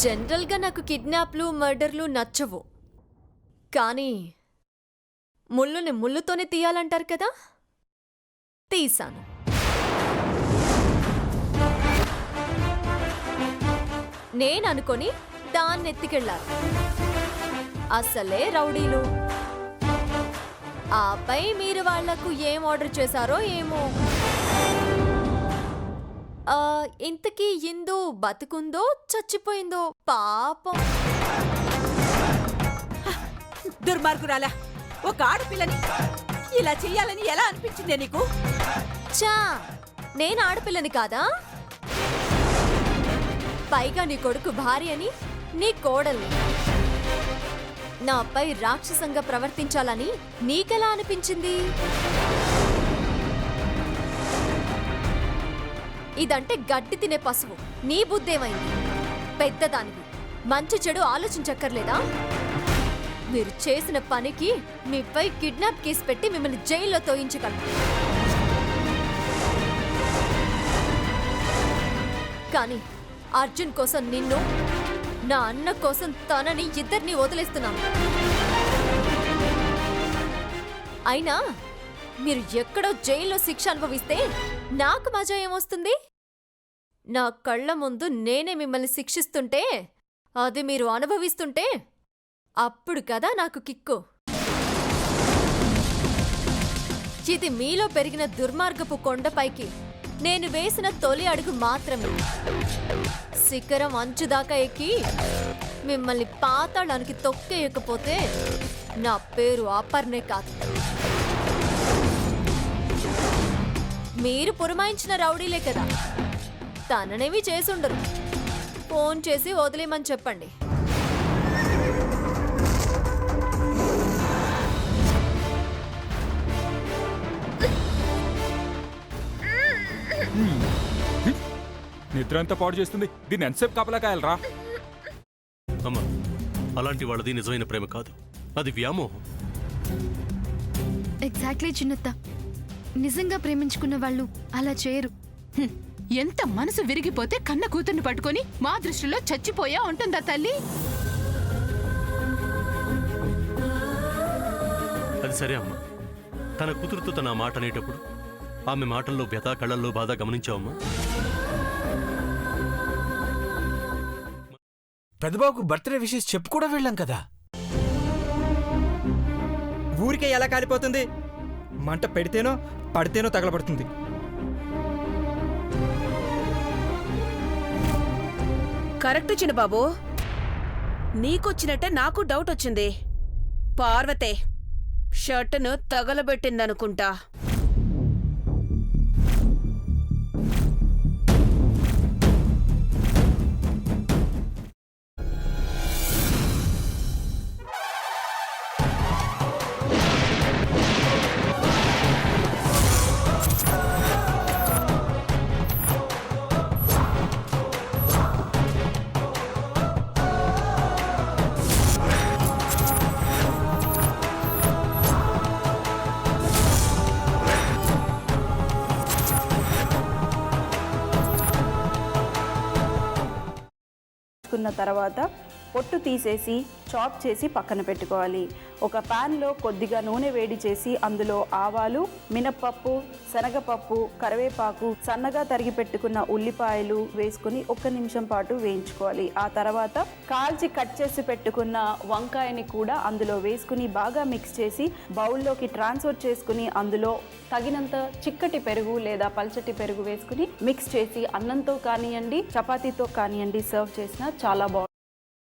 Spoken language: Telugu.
జనరల్గా నాకు కిడ్నాప్లు మర్డర్లు నచ్చవు, కానీ ముళ్ళుని ముళ్ళుతోనే తీయాలంటారు కదా, తీసాను. నేననుకొని దాన్నెత్తికెళ్ళారు అసలే రౌడీలు. ఆపై మీరు వాళ్లకు ఏం ఆర్డర్ చేశారో ఏమో. ఇంతకీ ఇందు బతుకుందో చచ్చిపోయిందో పాపం. దుర్మార్గురాలా, ఒక ఆడపిల్లని ఇలా చెయ్యాలని ఎలా అనిపించిందే నీకు? చా, నేను ఆడపిల్లని కాదా? పైగా నీ కొడుకు భార్య అని, నీ కోడల్ని. నాపై రాక్షసంగా ప్రవర్తించాలని నీకెలా అనిపించింది? ఇదంటే గడ్డి తినే పశువు. నీ బుద్ధేమైంది? పెద్దదానివి, మంచి చెడు ఆలోచించక్కర్లేదా? మీరు చేసిన పనికి మీపై కిడ్నాప్ కేసు పెట్టి మిమ్మల్ని జైల్లో తోయించగలను. కానీ అర్జున్ కోసం నిన్ను, నా అన్న కోసం తనని, ఇద్దరిని వదిలేస్తున్నాను. అయినా మీరు ఎక్కడో జైల్లో శిక్ష అనుభవిస్తే నాకు మజా ఏమొస్తుంది? నా కళ్ళ ముందు నేనే మిమ్మల్ని శిక్షిస్తుంటే, అది మీరు అనుభవిస్తుంటే, అప్పుడు కదా నాకు కిక్కు. ఇది మీలో పెరిగిన దుర్మార్గపు కొండపైకి నేను వేసిన తొలి అడుగు మాత్రమే. శిఖరం అంచుదాకా ఎక్కి మిమ్మల్ని పాతాళానికి తొక్కేయకపోతే నా పేరు అపర్ణే కాదు. మీరు పురమాయించిన రౌడీలే కదా, తననేవి చేసుండరు. ఫోన్ చేసి వదిలేమని చెప్పండి. నిద్ర అంతా పాడు చేస్తుంది. దీన్ని ఎంతసేపు కాపలా కాయాలరా? అమ్మా, అలాంటి వాళ్ళది నిజమైన ప్రేమ కాదు, అది వ్యామోహం. ఎగ్జాక్ట్లీ చిన్నత్త, నిజంగా ప్రేమించుకున్న వాళ్ళు అలా చేయరు. ఎంత మనసు విరిగిపోతే కన్న కూతుర్ని పట్టుకొని మా దృష్టిలో చచ్చిపోయా ఉంటుందా తల్లి? అది సరే అమ్మా, తన కూతురుతో తన మాట అనేటప్పుడు ఆమె మాటల్లో వ్యథ, కళ్ళల్లో బాధ గమనించావమ్మా? పెద్దబాబుకు బర్త్డే విషెస్ చెప్పు కూడా వెళ్ళాం కదా. ఊరికే ఎలా కాలిపోతుంది? మంట పెడితేనో పడితేనో తగలబడుతుంది. కరెక్ట్ చిన్నబాబు, నీకొచ్చినట్టే నాకు డౌట్ వచ్చింది. పార్వతే షర్టును తగలబెట్టిందనుకుంటా. తర్వాత పొట్టు తీసేసి చాప్ చేసి పక్కన పెట్టుకోవాలి. ఒక ప్యాన్లో కొద్దిగా నూనె వేడి చేసి అందులో ఆవాలు, మినప్పప్పు, శనగపప్పు, కరివేపాకు, సన్నగా తరిగి పెట్టుకున్న ఉల్లిపాయలు వేసుకుని 1 నిమిషం పాటు వేయించుకోవాలి. ఆ తర్వాత కాల్చి కట్ చేసి పెట్టుకున్న వంకాయని కూడా అందులో వేసుకుని బాగా మిక్స్ చేసి బౌల్లోకి ట్రాన్స్ఫర్ చేసుకుని అందులో తగినంత చిక్కటి పెరుగు లేదా పల్చటి పెరుగు వేసుకుని మిక్స్ చేసి అన్నంతో కానివ్వండి, చపాతీతో కానివ్వండి సర్వ్ చేసినా చాలా బాగుంటుంది.